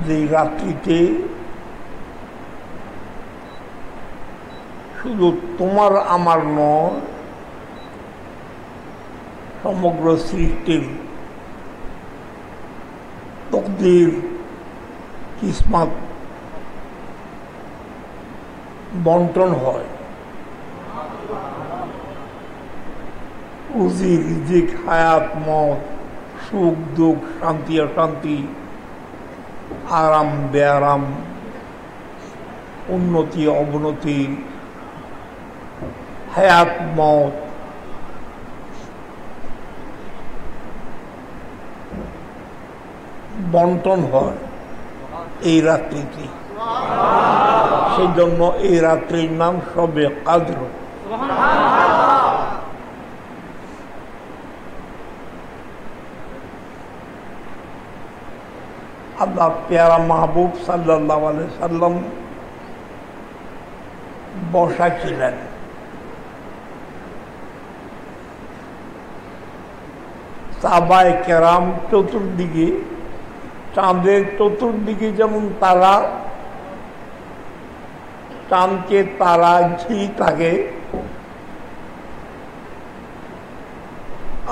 যে রাত্রিতে শুধু তোমার আমার নয়, সমগ্র সৃষ্টির তকদির কিসমত বন্টন হয়। রুজি রিজিক, হায়াত মত, সুখ দুঃখ, শান্তি অশান্তি, আরাম বেআরাম, উন্নতি অবনতি, হায়াত মত, বন্টন হয় এই রাত্রিতে। সেই জন্য এই রাত্রির নাম শবে কদর। আল্লাহ পেয়ারা মাহবুব সাল্লাল্লাহু আলাইহি সাল্লাম বসা ছিলেন। সাহাবায়ে কেরাম চতুর্দিকে, চাঁদের চতুর্দিকে যেমন তারা, চাঁদকে তারা ঘিরে থাকে,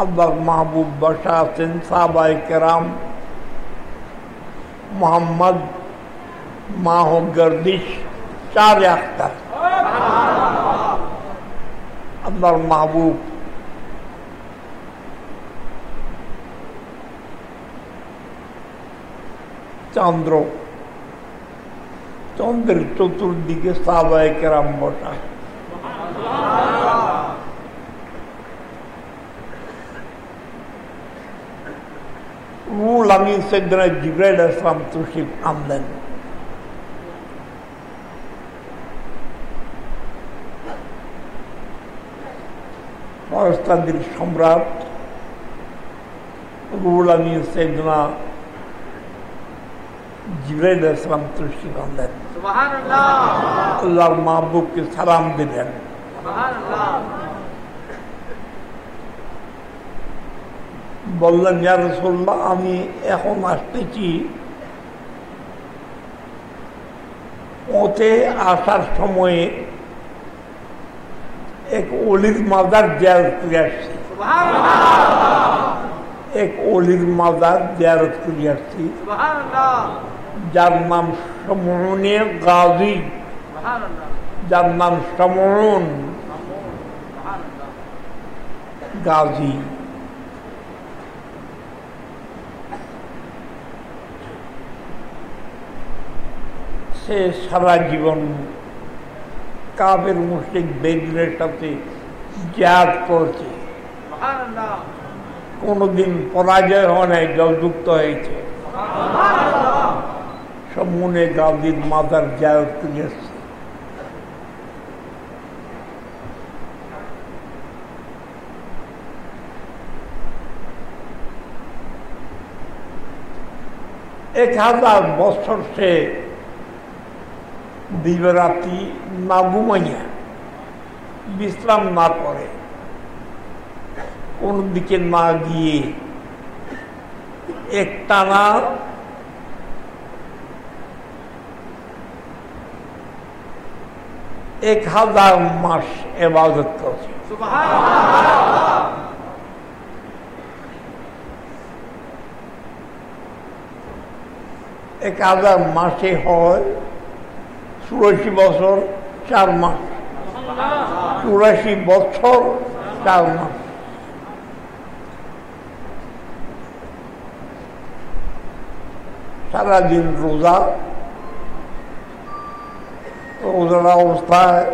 আল্লাহ মাহবুব বসা আছেন। সাহাবায়ে কেরাম মোহাম্মদ মাহ গর্দিশ চার আখতার, আল্লাহর মাহবুব চন্দ্র, চন্দ্রের চতুর্দিকে সাহাবায়ে কেরাম বসা। রুহুল আমিন সাইয়েদনা জিবরাইল আলাইহিস সালাম তশরিফ আনলেন। ফেরেশতাদের সম্রাট রুহুল আমিন সাইয়েদনা জিবরাইল আলাইহিস সালাম তশরিফ আনলেন। সুবহানাল্লাহ। আল্লাহর মাহবুবকে সালাম দিলেন। সুবহানাল্লাহ। বললেন, ইয়া রাসূলুল্লাহ, আমি এখন আসতেছি, পথে আসার সময়ে এক ওলির মাজার জিয়ারত করে আসছি। এক ওলির মাজার জিয়ারত করে আসছি, যার নাম সমুনে গাজী, যার নাম সমুন গাজী। সে সারা জীবন কাফের মুশরিক বেদুনের সাথে জিহাদ করেছে, কোনদিন পরাজয় হয় নাই, জয়যুক্ত হয়েছে। সমুনে গাজীর মাজার জিয়ারত করে এসেছে। এক 1000 বছর সে দিবারাত্রি না ঘুমাইয়া, বিশ্রাম না করে, কোন দিকে না গিয়ে একটানা এক 1000 মাস ইবাদত করছে। এক 1000 মাসে হয় 84 বছর 4 মাস, 84 বছর 4 মাস। সারাদিন রোজা, রোজার অবস্থায়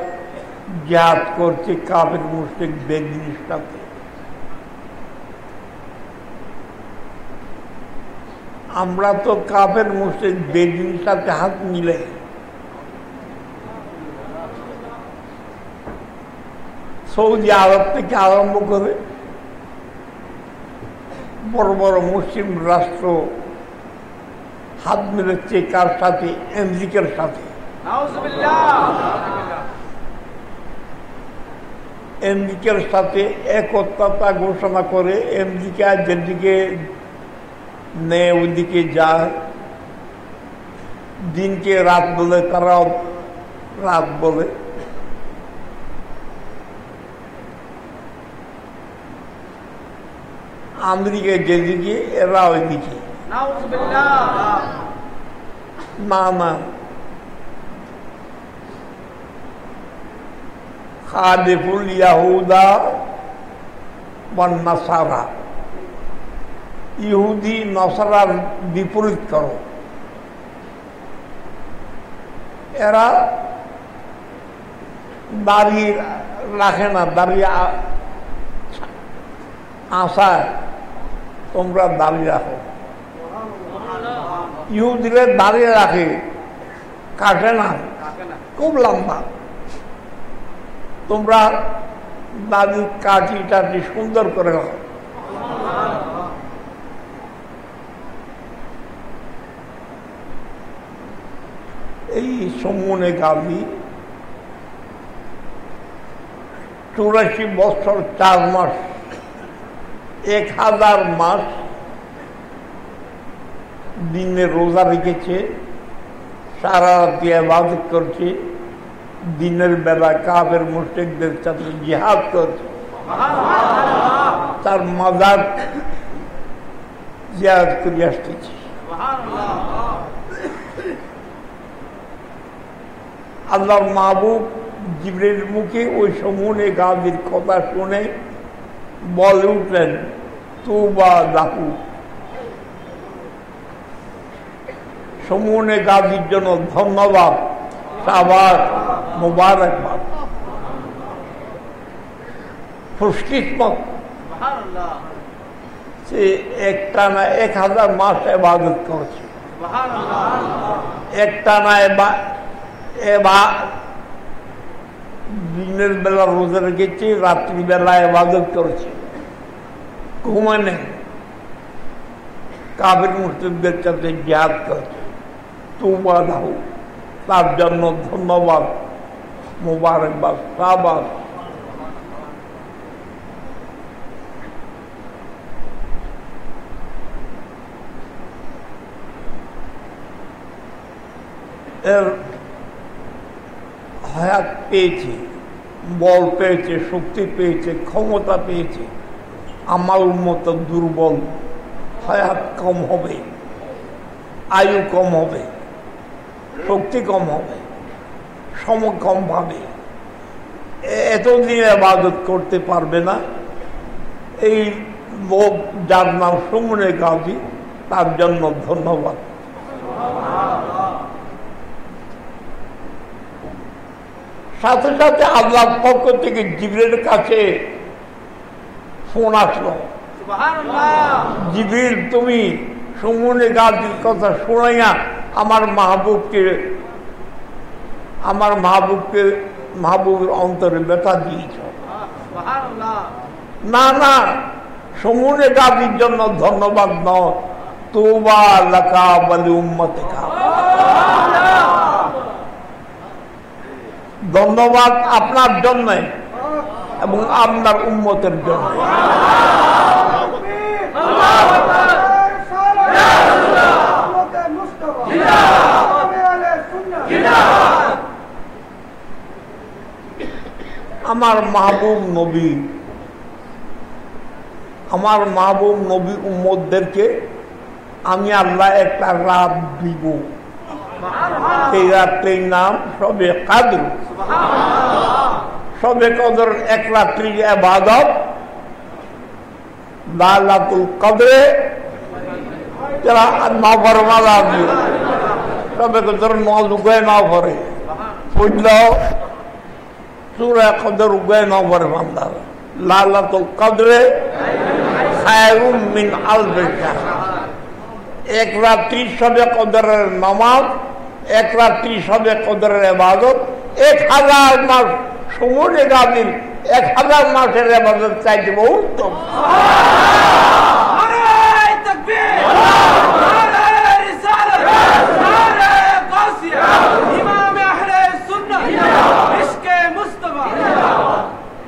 জিহাদ করছে কাফের মুশরিক বেদিনের সাথে। আমরা তো কাফের মুশরিক বেদিনের সাথে হাত মিলে সৌদি আরব থেকে আরম্ভ করে বড় বড় মুসলিম রাষ্ট্র হাত মিলেছে কার সাথে? আমেরিকার সাথে। আমেরিকার সাথে একতা ঘোষণা করে আমেরিকা যেদিকে নেয় ওইদিকে যায়, দিনকে রাত বলে, তারাও রাত বলে। আমেরিকা যেদিকে এরা ওইদিকে। না না, খালিফুল ইয়াহুদা ওয়ান নাসারা, ইহুদি নসারার বিপরীত করো। এরা দাঁড়িয়ে রাখে না, দাঁড়িয়ে আসায় তোমরা দাঁড়িয়ে রাখো। ইহুদিরা দাঁড়িয়ে রাখে, কাটে না, খুব লম্বা। তোমরা দাড়ি কাটি টাটি সুন্দর করে রাখো। এই সমনে গান্ধী 84 বছর 4 মাস, 1000 মাস দিনে রোজা রেখেছে, সারা রাতি ইবাদত করছে, দিনের বেলা কাফের মুশরিকদের সাথে জিহাদ করছে, তার মাজার জিয়ারত করে আসতেছে। আল্লাহর মাহবুব জিবরিল মুখে ওই সমনে গাজীর কথা শুনে বলে উঠলেন, তুবা লাহু, সমনে গাজীর জন্য ধন্যবাদ, সাবাস, মুবারকবাদ, খুশকিসমত। সে একটানা 1000 মাস ইবাদত করেছে, একটানা দিনের বেলা রোজা রেখেছে, রাত্রিবেলা ইবাদত করেছে, ঘুমায় নেই, কাফের মুশরিকদের সাথে জিহাদ করেছে। তুবা লাহু, তার জন্য ধন্যবাদ, মুবারকবাদ, সাবাস। এর হায়াত পেয়েছে, বল পেয়েছে, শক্তি পেয়েছে, ক্ষমতা পেয়েছে। আমার উম্মত দুর্বল, হায়াত কম হবে, আয়ু কম হবে, শক্তি কম হবে, সময় কম পাবে, এতদিন ইবাদত করতে পারবে না। এই লোক যার নাম সমনে গাজী, তার জন্য ধন্যবাদ। সাথে সাথে আল্লাহর পক্ষ থেকে জিবরিলের কাছে ফোন আসলো, জিবরিল তুমি সমনে গাজীর কথা শোনাইয়া আমার মাহবুবের অন্তরে ব্যথা দিয়েছ। না না, সমনে গাজীর জন্য ধন্যবাদ নয়, তুবা লাকা ওয়ালি উম্মতিকা, ধন্যবাদ আপনার জন্য এবং আপনার উম্মতের জন্য। আমার মাহবুব নবী উম্মতদেরকে আমি আল্লাহ একটা রাত দিব, এই রাত্রির নাম শবে কদর। শবে কদর 1 রাত্রির ইবাদত, লাইলাতুল কদরে যারা নাফরমান আছে, শবে কদর নামাজ উগায় না পড়ে, পড়লেও সূরা কদর উগায় না পড়ে বান্দা। লাইলাতুল কদরে খায়রুম মিন আলফি শাহর, 1 রাত্রি শবে কদরের নামাজ, 1 রাত্রি শবে কদরের ইবাদত 1000 মাস সমনে গাজীর 1000 মাসের ইবাদত চাইতে বহু উত্তম।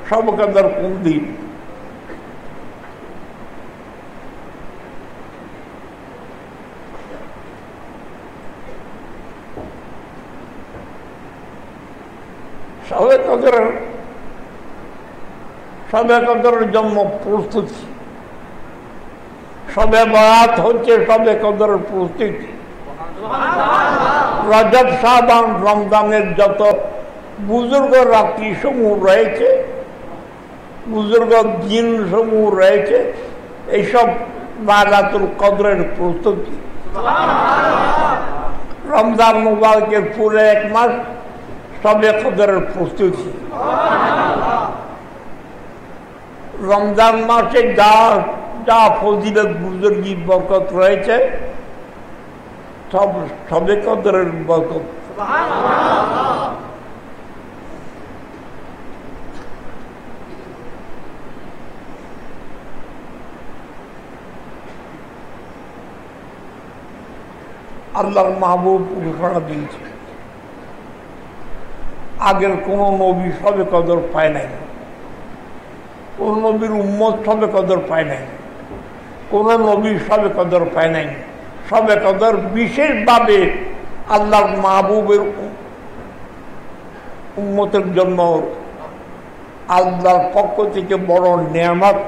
শবে কদর কোন দিন? শবে কদরের জন্য প্রস্তুতি, শবে বরাত হচ্ছে শবে কদরের প্রস্তুতি। রজব, শাবান, রমজানের যত বুজুর্গ রাত্রি সমূহ রয়েছে, বুজুর্গ দিন সমূহ রয়েছে, এইসব লাইলাতুল কদরের প্রস্তুতি। রমজান মুবারকের পুরো এক মাস শবে কদরের প্রস্তুতি। রমজান মাসে যা যা ফজিলত, বুজুর্গি, বরকত রয়েছে সব শবে কদরের বরকত। আল্লাহর মাহবুব ঘোষণা দিয়েছে, আগের কোন নবী শবে কদর পায় নাই, কোন নবীর উম্মত শবে কদর পায় নাই, কোন নবী শবে কদর পায় নাই। শবে কদর বিশেষভাবে আল্লাহর মাহবুবের উম্মতের জন্য আল্লাহর পক্ষ থেকে বড় নেয়ামত।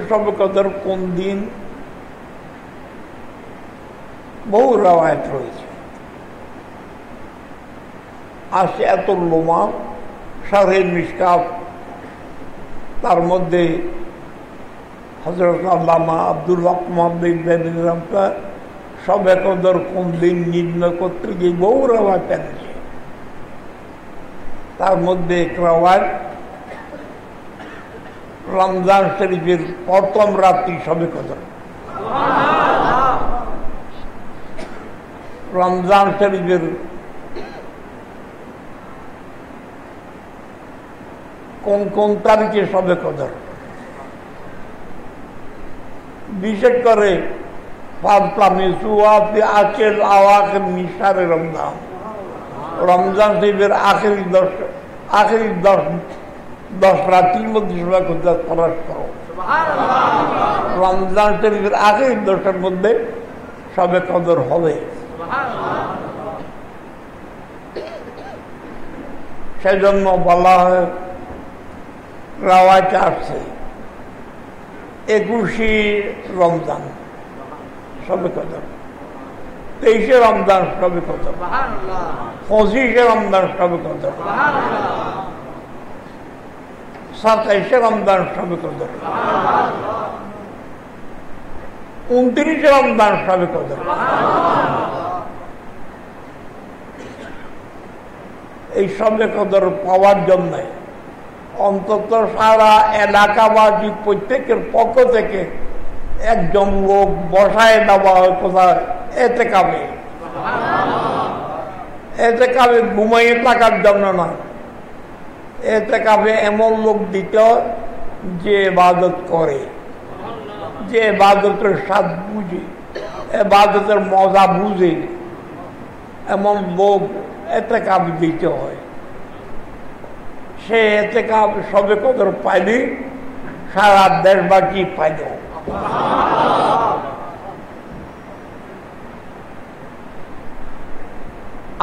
শবে কদর কোন দিন? বহু রওয়ায়াত রয়েছে। আসে এত লোমা শারহে মিশকাত, তার মধ্যে হযরত আল্লামা আব্দুল হক মুহাম্মদ শবে কদর কোন দিন নির্ণয় করতে গিয়ে বহু রওয়ায়াত আছে। তার মধ্যে এক রওয়ায়াত রমজান শরীফের প্রথম রাত্রি শবে কদর। রমজান শরীফের কোন কোন তারিখে শবে কদর? বিশেষ করে রমজান, রমজান শরীফের আখেরি দশ রাত্রির মধ্যে শবে কদর প্রকাশ করো। রমজান শরীফের আখেরি 10 মধ্যে শবে কদর হবে। সেজন্য বলা হয়, রাওয়াতে আসছে 21শে রমজান শবে কদর, 23শে রমজান শবে কদর, 25শে রমজান শবে কদর, 27শে রমজান শবে কদর, 29শে রমজান শবে কদর। এই শবে কদর পাওয়ার জন্য অন্তত সারা এলাকাবাসী প্রত্যেকের পক্ষ থেকে একজন লোক বসায় দেওয়া হয় কোথায়? এতেকাবে। এতেকাবে ঘুমাইয়ে থাকার জন্য না, এতেকাবে এমন লোক দিত যে ইবাদত করে, যে ইবাদতের স্বাদ বুঝে, ইবাদতের মজা বুঝে, এমন লোক এতেকাব দিতে হয়। সে এতেকাব শবে কদর পাইলে সারা দেশবাসী পাইল।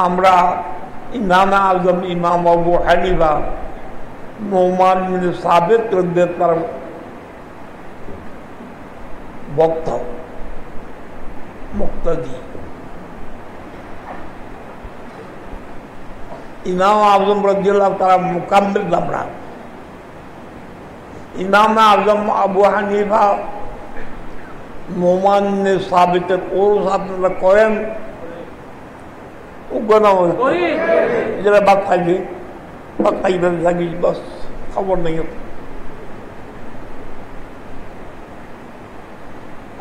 আমরা ইমাম আজম ইমাম আবু হানিফা নোমান বিন সাবিত তার ভক্ত, মুক্তাদি। ইমাম আজম রাদিয়াল্লাহু তাআলা মুকাম্মিল আমরা। ইমাম আজম আবু হানিফা নোমান বিন সাবিতের ওরস আপনারা করেন? যারা বাদ খাইবে, বাদ খাইবে লাগিস, বাস খবর নেই।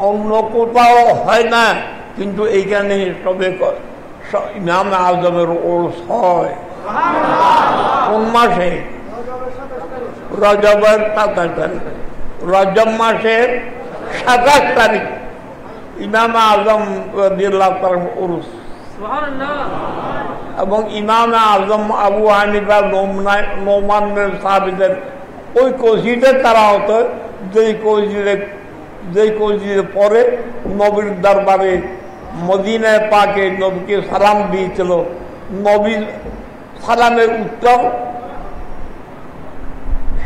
অন্য কোথাও হয় না, কিন্তু এইখানে সবে ইমাম আজমের ওরস হয়। কোন মাসে? রজবের 27 তারিখ। রজব মাসের 27 তারিখ ইমাম আজম রাদিয়াল্লাহু তাআলার ওরস। এবং ইমাম আজম আবু হানিফা নোমান বিন সাবিতের ওই কজিদে তারা হতো, যেই কজিদে পরে নবীর দরবারে মদিনায় পাকে নবীকে সালাম দিয়েছিল, নবীর সালামের উত্তর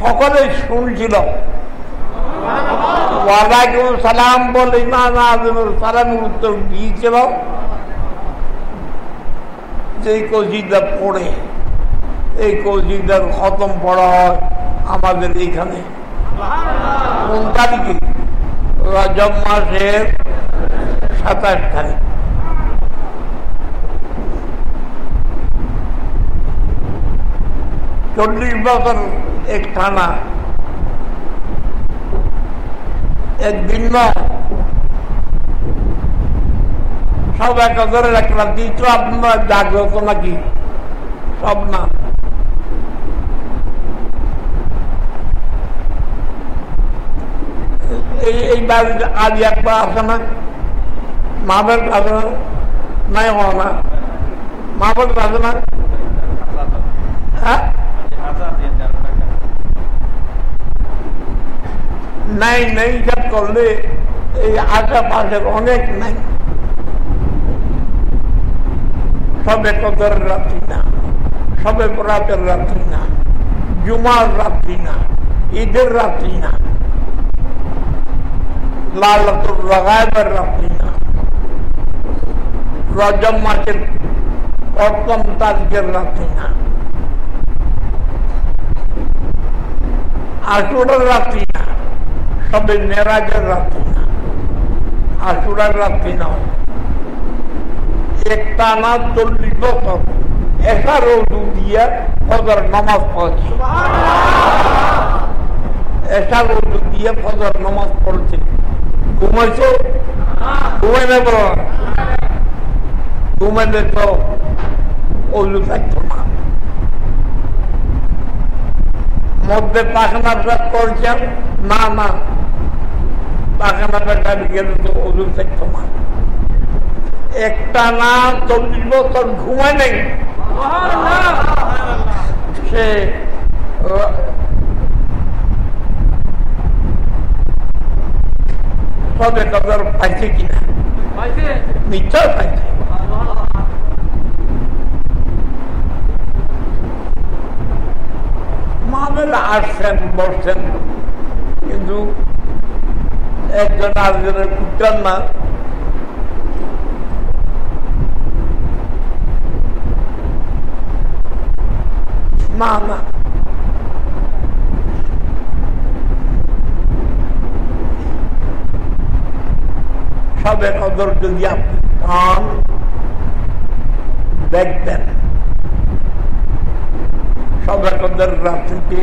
সকলে শুনছিল। ওয়ালাইকুম সালাম বলে ইমাম আযমের সালামের উত্তর দিয়েছিল যে কসিদা পড়ে, এই কসিদার খতম পড়া হয় আমাদের এইখানে কোন তারিখে? রজব মাসের 27 তারিখ। চল্লিশ বছর এক টানা একদিন সব একজনের একটা দিত, আপনার জাগ্রত নাকি? সব না। এই বাড়িতে আজ একবার আসে না, মাবের আসে না, নাই হওয়া না, মাবের আসে না। হ্যাঁ নাই নাই হিসাব করলে এই আশেপাশের অনেক নাই। সবে কদরের রাত্রি না, সবে বরাতের রাত্রি না, জুমার রাত্রি না, ঈদের রাত্রি না, লাইলাতুল গায়বের রাত্রি না, রজব মাসের প্রথম তারিখের রাত্রি না, আশুরার রাত্রি না, সবে মেরাজের রাত্রি না, আশুরার রাত্রি না। একটা না 40 বছর এসা রোজু দিয়ে ফজর নামাজ পড়ছে, এসা রোজু দিয়ে ফজর নামাজ পড়ছে। ঘুমাইছে? ঘুমাইলে বলো, ঘুমাইলে তো ওজু থাকতো না। মধ্যে পাখানা পেট করছেন, না না পাখানা পেটা গেলে তো ওজু থাকতো না। একটা না 40 বছর ঘুমায় নেই, সে সবে কদর পাইছে কিনা? নিশ্চয় পাইছে। মাহফিলে আসছেন, বসছেন, কিন্তু একজন আরেকজনের উঠতেন না। না না, সবে কদর যদি আপনি পান, দেখবেন সবে কদর রাত্রিতে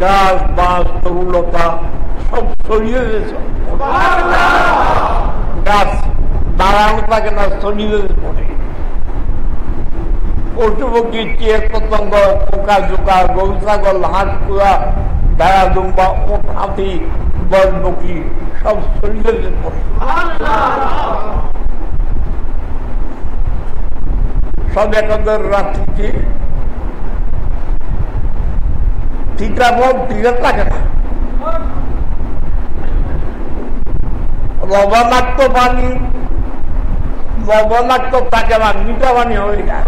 গাছ বাস তরুলতা সব ছড়িয়ে গেছে, গাছ দাঁড়ানো থাকে না, ছড়িয়ে পড়ে। পশু পক্ষী, চেয়ে পতঙ্গ, পোকা জোকা, গরু ছাগল, হাঁস কুড়া, ভেড়া দুম্বা, ওট হাতি, বকবকি সব ছড়িয়ে পড়ে। সবে কদর রাত্রিতে টিকাবল টিকা থাকে না, লবণাক্ত পানি লবণাক্ত থাকে না, মিঠা পানি হয়ে যায়।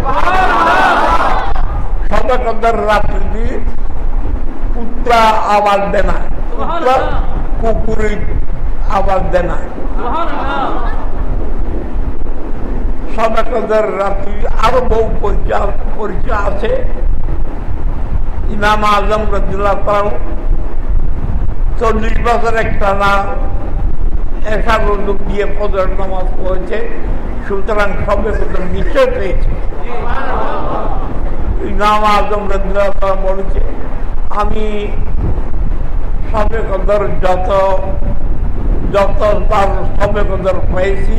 সবে কদর রাত্রি কুত্রা আওয়াজ দেয় না, কুত্রা কুকুরের আওয়াজ দেয় না। সবে কদর রাত্রি আরো বহু পরিচয় আছে। ইমাম আজম রাদিয়াল্লাহু তাআলা 40 বছর একটা না এসা রোজু দিয়ে ফজর নামাজ পড়েছে, সুতরাং সবে কদর নিশ্চয় পেয়েছে। ইমাম আজম রাদিয়াল্লাহু তাআলা বলেছে, আমি সবে কদর যতবার সবে কদর পেয়েছি,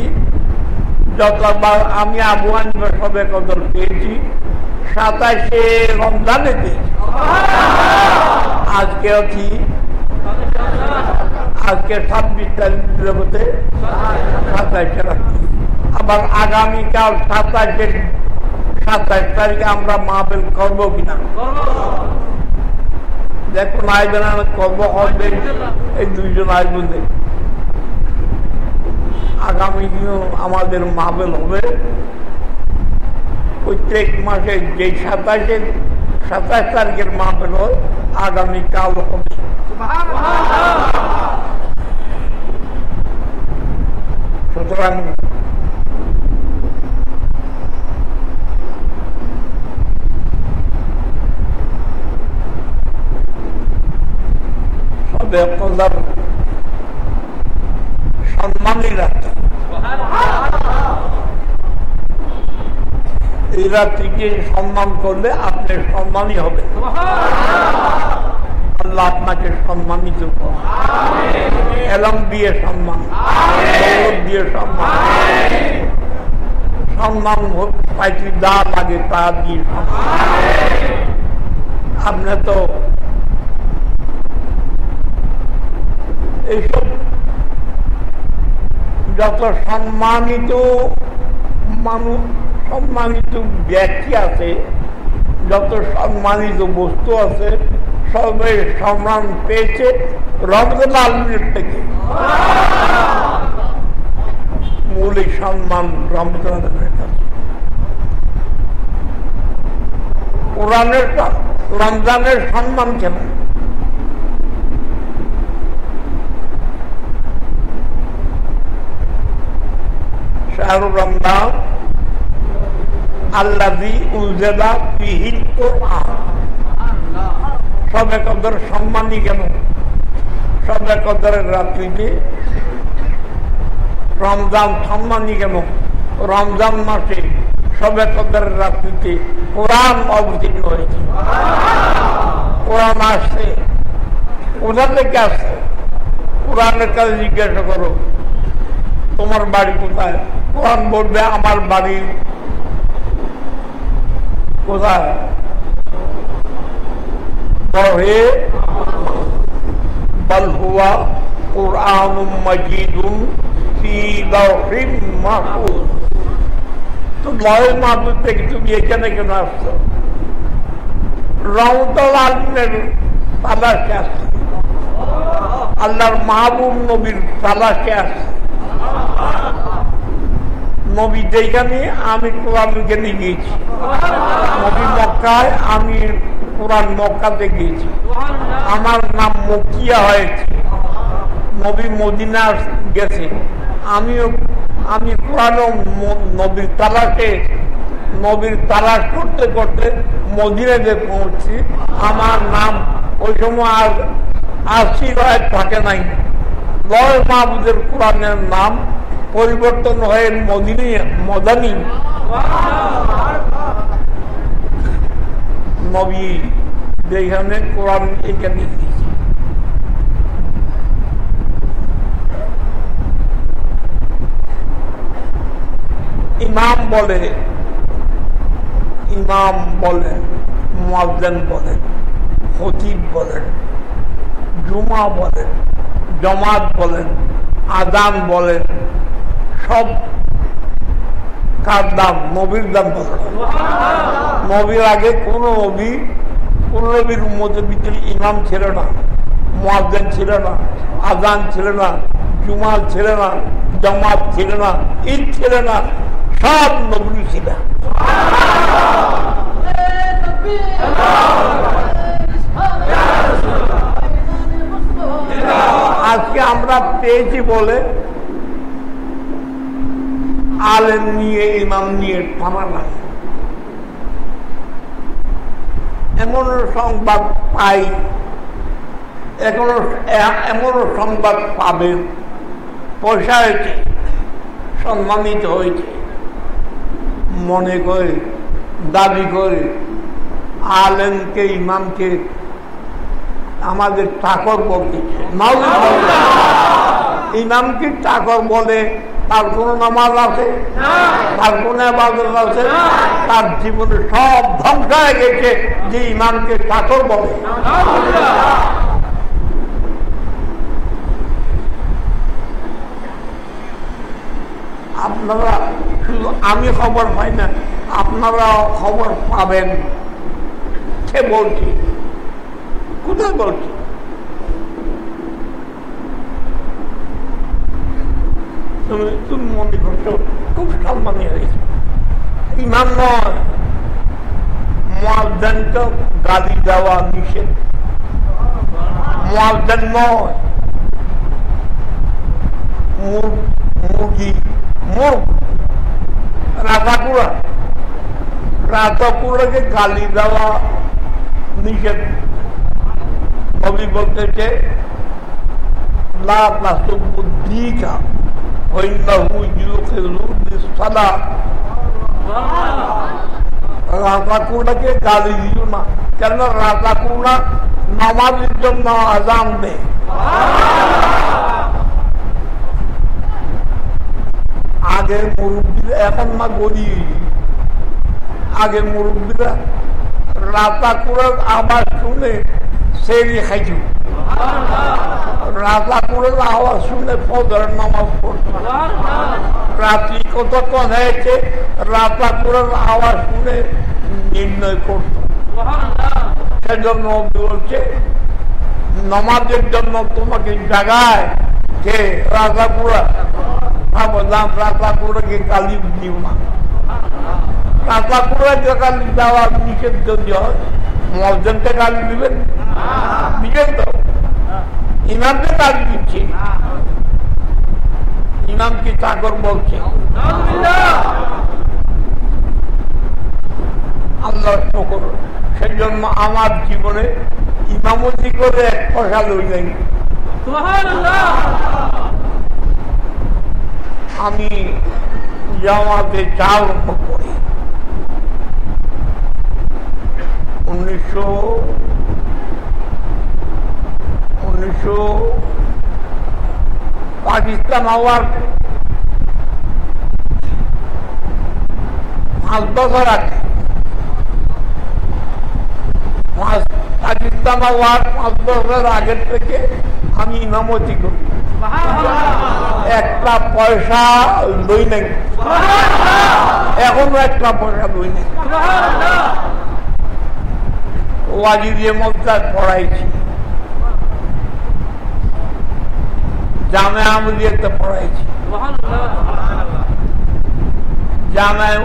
যতবার আমি আবু হানিফা সবে কদর পেয়েছি 27শে রমজানে পেয়েছি। আজকে আছি, আজকে 26 তারিখ জগতে 27শে রাত্রি। আবার আগামীকাল 27 তারিখে আমরা মাহফিল করবো কিনা দেখুন, আইবেন করবো হবে, এই দুইজন আইবেন। আগামী দিনও আমাদের মাহফিল হবে প্রত্যেক মাসে যে 27 তারিখের মাহফিল হয় আগামীকাল হবে। সুতরাং সবে কদর সম্মানই রাখতে, এই রাত্রিকে সম্মান করলে আপনি সম্মানই হবে, আল্লাহ আপনাকে সম্মানিত করে, এলম দিয়ে সম্মান, দৌলত দিয়ে সম্মান, সম্মান পাইছি যা লাগে তা দিয়ে সম্মান। আপনি তো এইসব যত সম্মানিত মানুষ, সম্মানিত ব্যক্তি আছে, যত সম্মানিত বস্তু আছে, সবাই সম্মান পেয়েছে রমজান আলমীর থেকে। মৌলিক সম্মান রমজান আলমীর কাছে। কোরআনের রমজানের সম্মান কেন? শাহরুর রমজান আল্লাযী উনজিলা ফীহিল কুরআন। শবে কদর সম্মানী কেন? শবে কদরের রাত্রিতে রমজান সম্মানী কেন? রমজান মাসে শবে কদরের রাত্রিতে কোরআন অবতীর্ণ হয়েছে। কোরআন আসছে, কোথা থেকে আসছে? কোরআনের কাছে জিজ্ঞাসা করো তোমার বাড়ি কোথায়? কোরআন বলবে আমার বাড়ি কোথায়? বহে বল হুয়া কুরআনুম মাজিদুন ফি লাওহিম মাহফুজ। তো লৌহ মাহফুজ থেকে তুমি এখানে কেন আসছো? রহমতুল আলমের তালাশে আসছে, আল্লাহর মাহবুব নবীর তালাশে আসছে। নবী যেখানে আমি কোরআন ওখানে গিয়েছি, নবী মক্কায় আমি কোরআন মক্কাতে গিয়েছি, আমার নাম মক্কিয়া হয়েছে। নবী মদিনা গেছে, আমি কোরআন নবীর তালাশে, নবীর তালাশ করতে করতে মদিনাতে পৌঁছি। আমার নাম ওই সময় আর আশীর্বাদ থাকে নাই। লয় মাহবুদের কোরআনের নাম পরিবর্তন হয়ে মদানী। নবী যেখানে কোরআন এখানে দিয়েছে। ইমাম বলেন, মুয়াজ্জিন বলেন, খতিব বলেন, জুমা বলেন, জামাত বলেন, আযান বলেন, সব কার দাম? নবীর দাম বলেন। নবীর আগে কোন নবীর উম্মতের ভিতরে ইমাম ছিল না, মুয়াজ্জিন ছিল না, আযান ছিল না, জুমা ছিল না, জামাত ছিল না, ঈদ ছিল না, সব নবী ছিল। আজকে আমরা পেয়েছি বলে আলেম নিয়ে, ইমাম নিয়ে থামা নাই। এমন সংবাদ পাই, এমন সংবাদ পাবেন পয়সা হয়েছে, সম্মানিত হয়েছে, মনে করে দাবি করে আলেমকে, ইমামকে আমাদের চাকর বলতেছে। ইমামকে চাকর বলে, তার কোন নামাজ আছে? তার কোন ইবাদত আছে? তার জীবনে সব ধ্বংস হয়ে গেছে যে ইমামকে চাকর বলে। আপনারা শুধু আমি খবর পাই না, আপনারা খবর পাবেন। কে বলছি? কোথায় বলছি? তুমি মনে করছো খুব সম্মানী হয়েছে। ইমাম নয়, মুয়াজ্জিনকে গালি দেওয়া নিষেধ। মুয়াজ্জিন নয়, মুরগি, রাজাকুড়াকে গালি দেওয়া নিষেধ। নবী বলতেছে লা তাসুব্বু দীকা ওয়া ইন্নাহু ইউখিযু বিস-সালাত। রাজাকুড়াকে গালি দিও না, কেন রাজাকুড়া নামাজের জন্য আযান দেয়। আগে মুরব্বীরা, এখন না গরিব, আগে মুরব্বীরা রাজাকুড়ার আওয়াজ শুনে সেরি খাইত, রাজাকুড়ার আওয়াজ শুনে ফজরের নামাজ পড়ত। রাত্রি কতক্ষণ হয়েছে রাজাকুড়ার আওয়াজ শুনে নির্ণয় করত। সেজন্য বলছে নামাজের জন্য তোমাকে জাগায় কে? রাজাকুড়া। বললাম রাজাকুড়াকে গালি দিও না। রাজাকুড়াকে গালি দেওয়া নিষেধ যদি হয়, মুয়াজ্জিনকে গালি দিবেন? দিবেন তো? ইমামকে গালি দিচ্ছে, ইমামকে চাকর বলছে। আল্লাহ শুকর, সেই জন্য আমার জীবনে ইমামতি করে এক পয়সা লই নাই। আমি জামাতে আরম্ভ করি 1900 পাকিস্তান হওয়ার 5 বছর আগে, পাকিস্তান হওয়ার 5 বছর আগের থেকে আমি ইমামতি করি। একটা পয়সা লই নাই, এখনো একটা পয়সা লই নাই। ওয়াজিদে মক্কা পড়াইছি, জামিয়া আহমদিয়াতে পড়াইছি, জামিয়া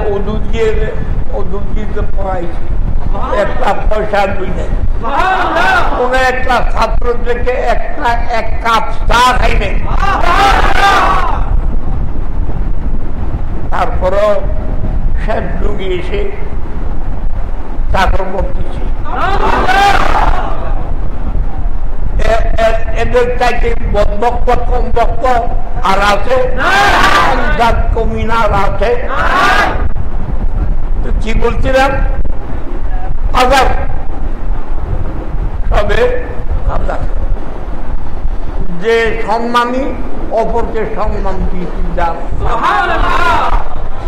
উদুদিতে পড়াইছি, একটা পয়সা লই নাই। কোন একটা ছাত্র থেকে এক কাপ চা খাই নাই। তারপরও শেষ যুগে এসে চাকর করতেছি। এদের চাইতে বদভক্ত কম ভক্ত আর আছে, কমিনার আছে। তো কি বলছিলাম? আজাব সবে আজাব। যে সম্মানী অপরকে সম্মান দিয়েছি,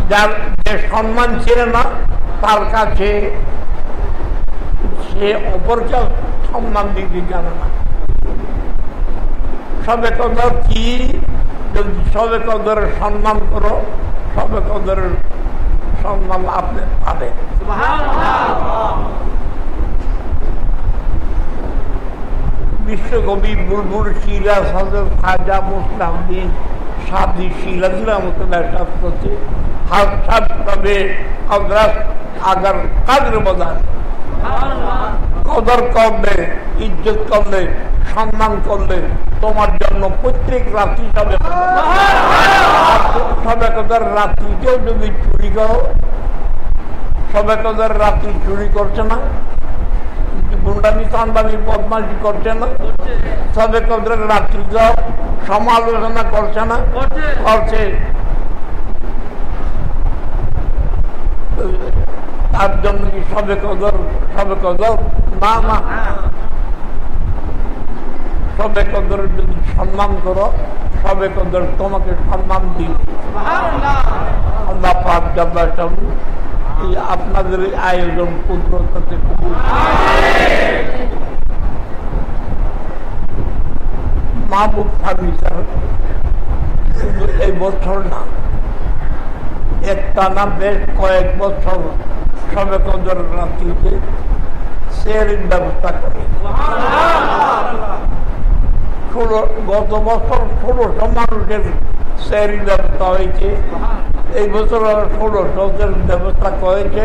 যার যে সম্মান ছিল না তার কাছে সে অপরকে সম্মান দিতে জানে না। সবে কদর কি? যদি সবে কদরের সম্মান করো, সবে কদরের সম্মান আপনি পাবেন। বিশ্বকবি বুলবুল সিরাজ হযরত খাজা মুস্তাফিজ সাদি সিরাজ রহমতুল্লাহ সাহেব করছে হাত সাত তবে আগার কাদর বাজার কদর করলে, ইজ্জত করলে, সম্মান করলে তোমার জন্য প্রত্যেক রাত্রি সবে কদর রাত্রিকেও যদি চুরি করো, সবে কদর রাত্রি চুরি করছে না, গুন্ডামি চান্দামি বদমাশি করছে না, সবে কদরের রাত্রিকেও সমালোচনা করছে না, করছে। তার জন্য কি সবে কদর না? না, সবে কদর যদি সম্মান করো, সবে কদর তোমাকে সম্মান দিবে। আল্লাহ পাক জাল্লাহু আপনাদের আয়োজন কুদরতে কবুল। মাহবুব ফার্নিচার শুধু এই বছর না, একটা না বেশ কয়েক বছর সবে কদর রাত্রিতে শেয়ারের ব্যবস্থা করে। গত বছর 1600 মানুষের সেহরির ব্যবস্থা হয়েছে। এই বছর 16 ব্যবস্থা করেছে,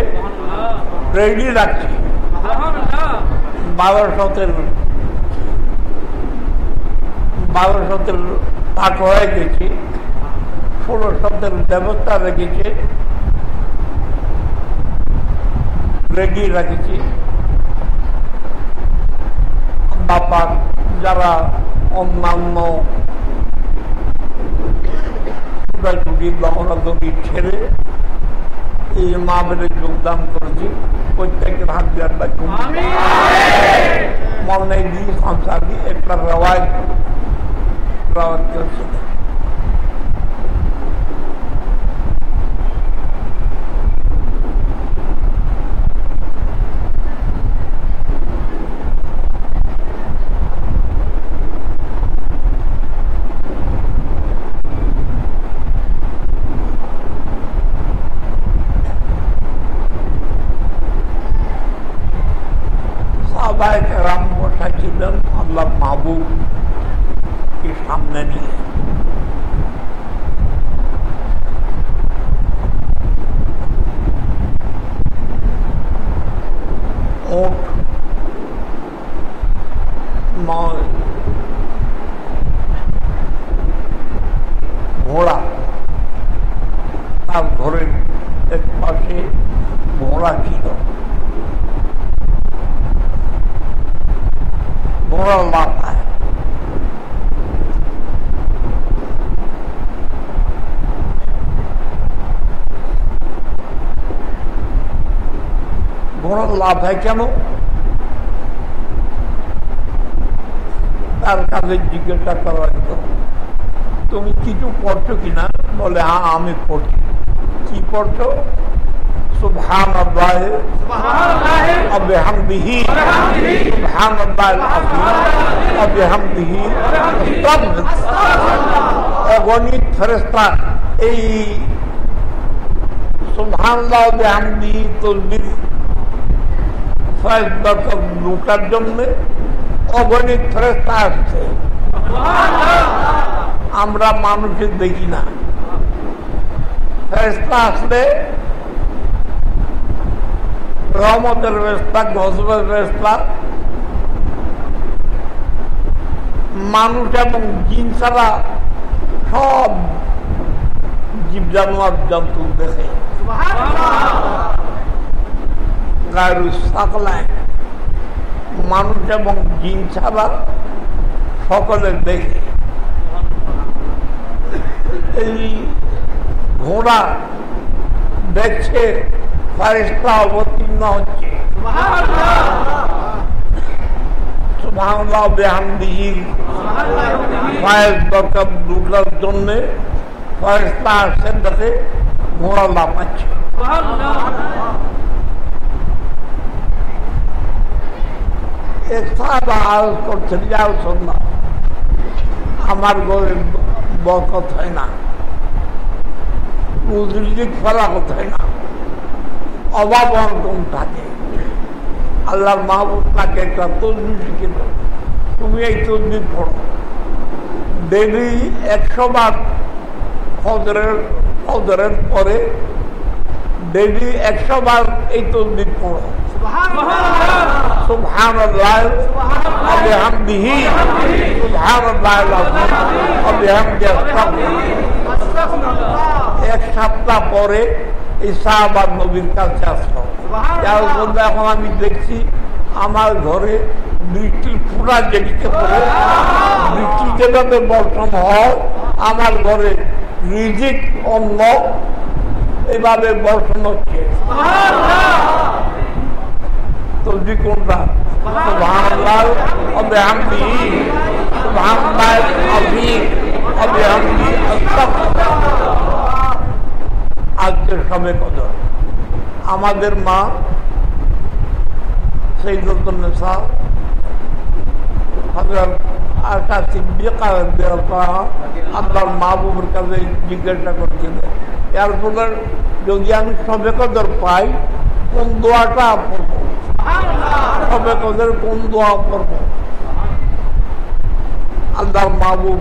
রেডি রাখছি। 12-17 পাক হয়ে গেছে, 16-17 ব্যবস্থা রেখেছে, রেডি রাখেছি। বাবা যারা অন্যান্য ছুটাছুটি দৌড়াদৌড়ি ছেড়ে এই মাহফিলে যোগদান করেছি, প্রত্যেকের হাত দিয়ে আল্লাহ মনে দিয়ে সংসার দিয়ে একটা রেওয়াজ করেছে। রাম বসা ছিলেন আল্লাহ মাহবুব কে সামনে নিয়ে। ওঠ নয়, ঘোড়া, তার ঘরের এক পাশে ঘোড়া ছিল। ঘোড়ার মাথায় ঘোড়ার লাভ হয় কেন? তার কাছে জিজ্ঞাসা করা হতো, তুমি কিছু পড়ছো কিনা? বলে হ্যাঁ আমি পড়ছি। কি পড়ছো? সুবহানাল্লাহ ওয়া বিহামদিহি সুবহানাল্লাহিল আযীম ওয়া বিহামদিহি অগণিত ফেরেশতা এই সুবহানাল্লাহ ওয়া বিহামদিহি তাসবিহ ফয়জা লুটার জন্য অগণিত ফেরেশতা আসছে। আমরা মানুষের দেখি না। ফেরেশতা আসলে রহমতের ফেরেশতা, গজবের ফেরেশতা, মানুষ এবং জিন ছাড়া সব জীব জানোয়ার জন্তু দেখে। মানুষ এবং জিন ছাড়া সকলে দেখে। এই ঘোড়া দেখছে ফেরেশতা অবতীর্ণ হচ্ছে। সুবহানাল্লাহ বিহামদিহি ফয়েজ বরকত লুটার জন্য ফেরেশতা আসছেন, দেখে ঘোড়া লাফাচ্ছে। এক সাহাবা আরজ করছেন, ইয়া রাসূলুল্লাহ, আমার ঘরে বরকত হয় না, রুজিক ফলাফত হয় না, অভাব অনটন থাকে। আল্লাহর মাহবুব তাকে একটা তসবিহ শিখে দাও, তুমি এই তসবিহ পড়ো। ডেইলি 100 বার ফজরের পরে ডেইলি 100 বার এই তসবিহ পড়ো। সুবহানাল্লাহ ওয়া বিহামদিহি সুবহানাল্লাহিল আযীম ওয়া বিহামদিহি আস্তাগফিরুল্লাহ। এক সপ্তাহ পরে এই সাহাবা নবীর কাছে আসলো, এখন আমি দেখছি আমার ঘরে বৃষ্টির ফুটা যেদিকে পড়ে, বৃষ্টি যেভাবে বর্ষণ হয়, আমার ঘরে রিজিক অন্ন এভাবে বর্ষণ হচ্ছে। তসবি কোনটা? সুবহানাল্লাহ ওয়া বিহামদিহি সুবহানাল্লাহিল আযীম ওয়া বিহামদিহি আস্তাগফিরুল্লাহ। আজকের সবে কদর আমাদের মা সাইয়্যিদাতুন নিসা হযরত আয়েশা সিদ্দিকা রাদিয়াল্লাহু আনহা আল্লাহর মাহবুবের কাছে জিজ্ঞাসা করছিলেন, ইয়া রাসূলুল্লাহ, যদি আমি সবে কদর পাই কোন দোয়াটা পড়ব? সবে কদর কোন দোয়া পড়ব? আল্লাহর মাহবুব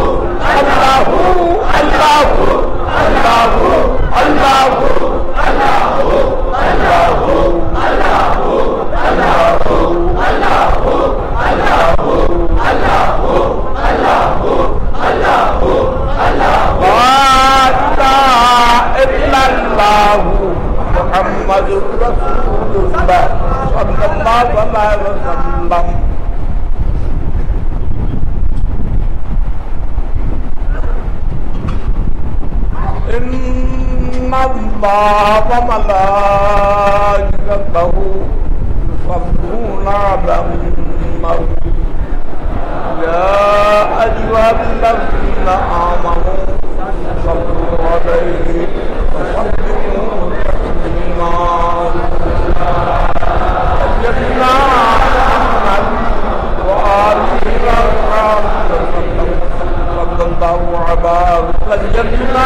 Muhammadur Rasulullah sallallahu alaihi wasallam. Inna Allah wa malaikatahu yusalluna 'alan nabi. Ya ayyuhalladzina amanu sallu 'alaihi wa sallimu taslima. Sayyidina Muhammad wa alihi wa sahbihi sallallahu alaihi wa sayyidina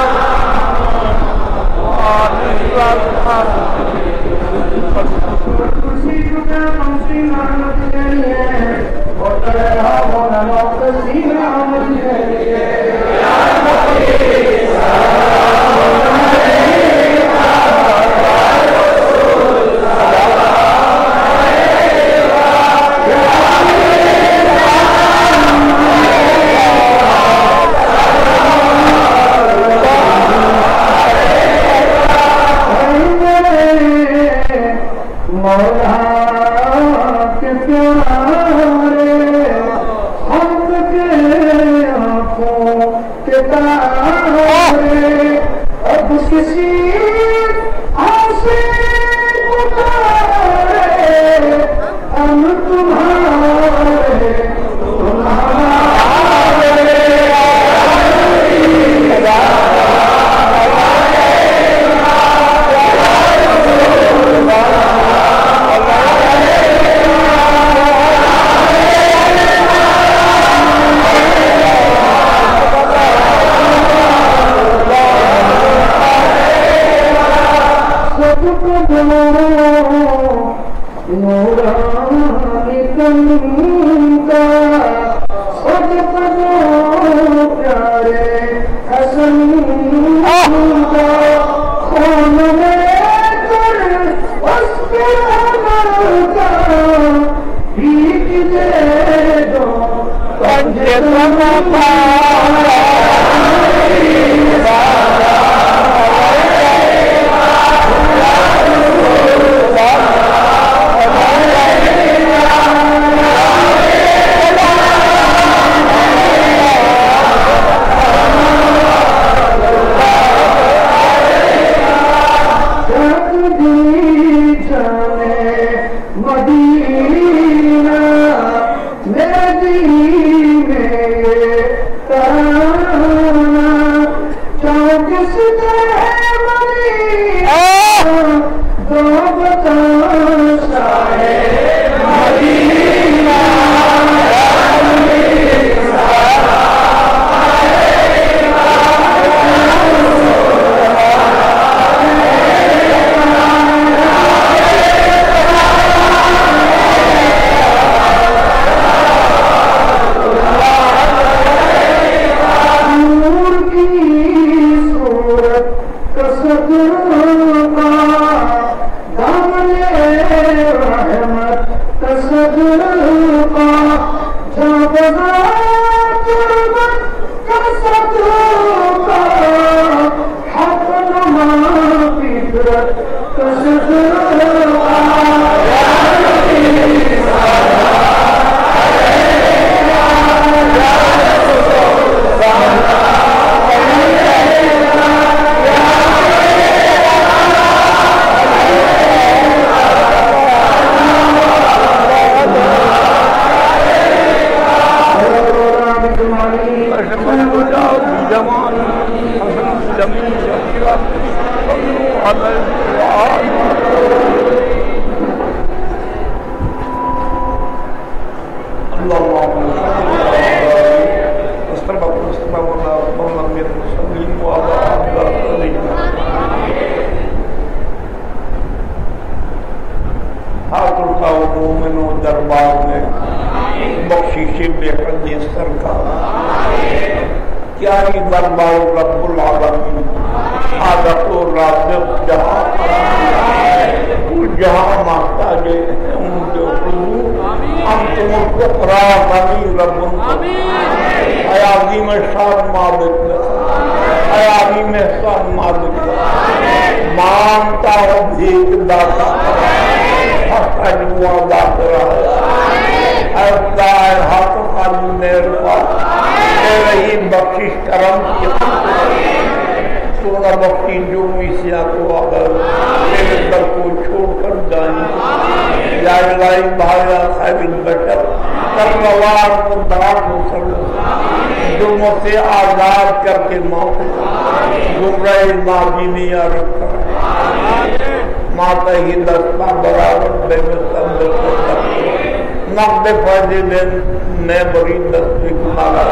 दरबार में बख्शीशे बेहद सरकार क्या ही दरबार रब्बुल आलमीन आदत और राज़िक़ जहाँ जहाँ मांगता है उनके हम तुमको फराग अमी रब्बुल अयाज़ी में शाद मालिक अयाज़ी में सब मालिक मानता हो भीख दाता दात रहा हाथों खाली मेरे पास रही बख्शिश करम की सोना बख्शी जो मिसिया को अगर मेरे दर को छोड़कर जाए या लाई भाया खैर बशर करवार को दाद हो जो मुझसे आजाद करके मौत गुमराह नाजीनिया रखा माता ही दस्ता बराबर बेमस्तंद नब्बे फायदे में बड़ी दस्ते गुनागा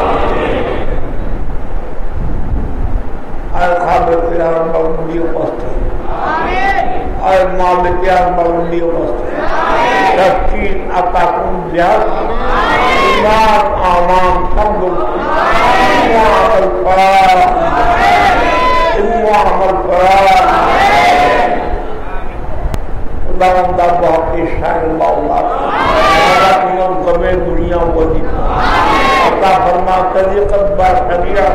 खाद प्यार बंदी उपस्थित और मालिक प्यार बंदी उपस्थित तस्कीन अता कुन ज़्याद ईमान आमान तंदुरुस्त अमल फरार अमल फरार खुदावंदा बहुत ही शायर मौला ज़मे दुनिया वजी अता फरमा तरीक़त बाशरिया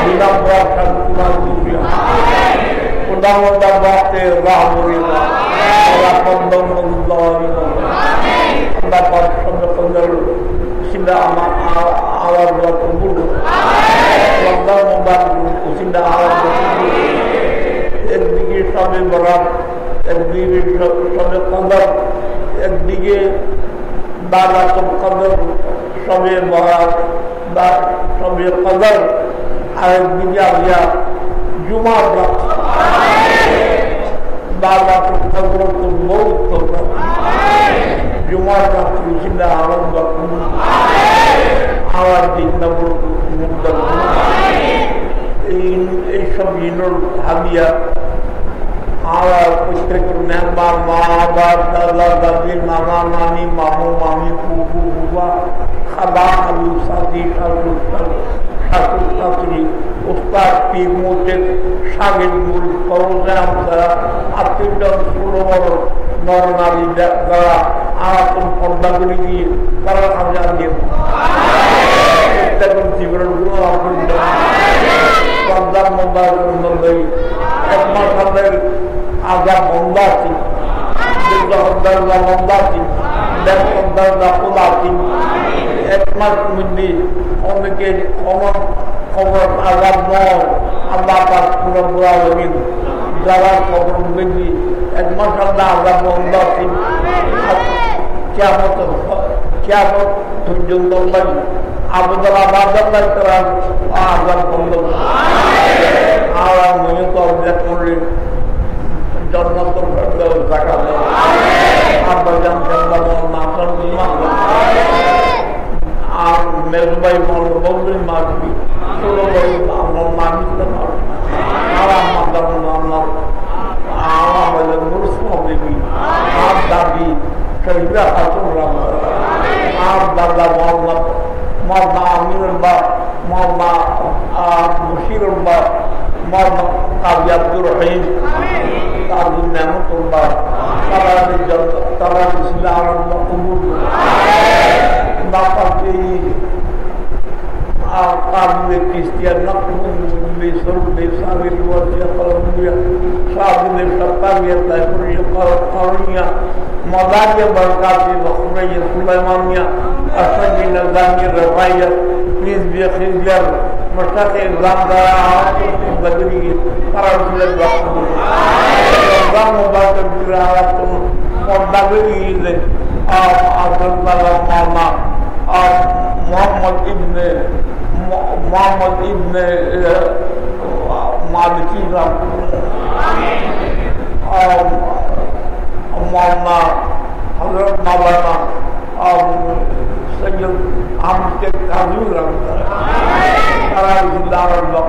बिना बाशन कुना दुनिया खुदावंदा बहुत ही राह मुरीदा और बंदों मज़दारी अल्लाह पाक सब कंदर सिंदा आवाज़ व कबूल वंदा मुबारक सिंदा आवाज़ एक दिगे सब बरात एक दिगे सब कंदर एक दिगे दादा तुम कदर सबे बारात सबे कदर एक दिया दिया जुमा रख दादा तुम कदर तुम बहुत तो जुमा रख जिंदा आवाज़ आवाज़ दिन नबुल मुद्दल इन सब इनोल हादिया आवाज़ पुष्ट कर मेहमान माँ बाप दादा दादी नाना नानी मामू मामी फूफू फूफा खला खलू साथी खालू शाकुल साथी उस्ताद पीर मोटे शागिद मूल प्रोग्राम करा अत्यंत सुरोवर नर नारी करा तुम पर्दागुली की करा खजान दिए तक जीवन गुना अपन पर्दा मुद्दा कर गई एक मसले आजा बंदा थी दर्जा बंदा थी दर्जा खुदा थी एक मत मुद्दी उनके खबर आजाद नौर अल्लाह पाक पूरा बुरा लगिन जरा खबर मुद्दी एक मसला आजाद बंदा थी क्या मत तुम जो लगी अब्दुल्ला बादल तरह आजाद बंदा आवा मुझे तो ऑब्जेक्ट मुझे जन्नत तो जगह आप बजान चंदा नाचन बीमा आप मेरे भाई मालूम बहुत मार्गी सोलो भाई मालूम मार्गी तो मालूम आराम मतलब नाम आराम मतलब मुर्सों में भी आप दादी करीबा हाथों राम आप दादा मालूम मालूम आमिर बा मालूम मुशीर बा मालूम काबी अब्दुल रहीम काबी नेमतुल्लाह तरानी सिलार मक़बूल नापाकी काबी किस्तिया नक़बूल बेसर बेसाविल वज़िया कलमिया शाबिल शक्कारिया तैफुरिया कौनिया मदारिया बरकाती वख़ुरैया सुलेमानिया असदी नज़ामी रफ़ाइया प्लीज़ बेखिज़र मशक़ इज़ाम दरा हाथ बदरी तरानी वक़बूल रमज़ान मुबारक बिरात पर्दागुली ने अब्दुल्ला मामा और मोहम्मद इब्न मालिकी और मौलाना हज़रत मौलाना और सैयद अहमद के काज़ी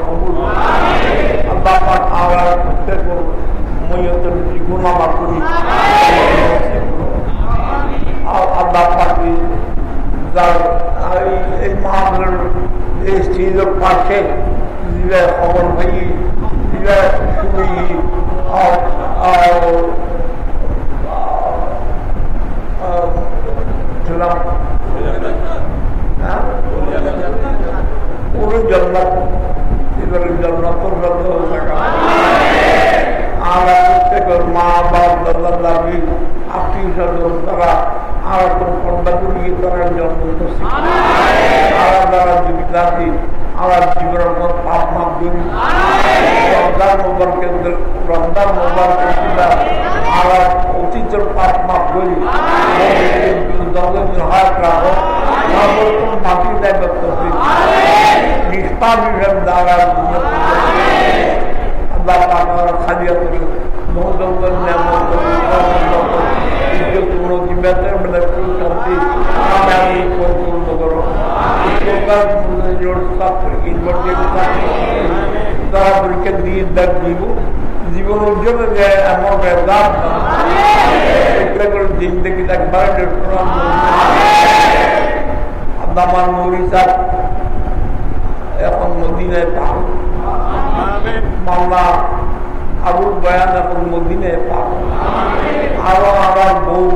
कबूल अल्लाह पाक आवाज़ कुत्ते को मुझे तो गुना माफ़ी और अल्लाह पाक की इस चीज़ पाके खबर भई शुरू और पूरी जन्नत इधर जन्नत আর কোন পর্দাগুলি করার জন্ম করছি আর দ্বারা জীবিকাতি আমার জীবনের পর পাপ মাপ করি রমজান মোবারকের কিনা আমার অতীতের পাপ মাপ করি হাত রাখো মাটি দেয় করতেছি নিষ্পাপ হিসেবে দ্বারা আল্লাহ আপনার খালিয়া করে মহজঙ্গল নিয়ামত পরিপূর্ণ করো তারা পরীক্ষা দিয়ে দিব জীবন উদ্যোগে যায় এমন ব্যবধান করে জিন্দগি একবার আদামান মরিচা এখন মদিনায় পাক মামলা আবুল বয়ান এখন মদিনায় পাক আরো আমার বউ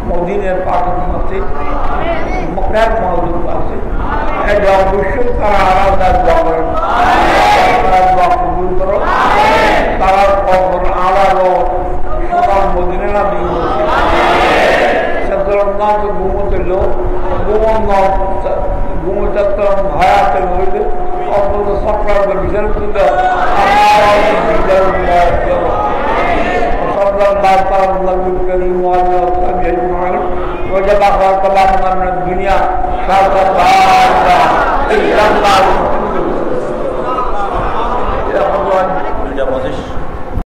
মদিনের পাঠক আছে মক্কার মহজুদ আছে এটা অবশ্যই তারা আলাদা দোয়া করেন তারা দোয়া কবুল করো তারা কখন আলাদা সোনার মদিনে না দিয়ে সাধারণ নাম তো ঘুমোতে লোক ঘুমোচাত্র ভায়াতে হইলে অন্তত সরকার বিচার তুলে الله تعالى النبي الكريم وعلى اصحابه اجمعين وجب كلامنا من الدنيا لا اله الا الله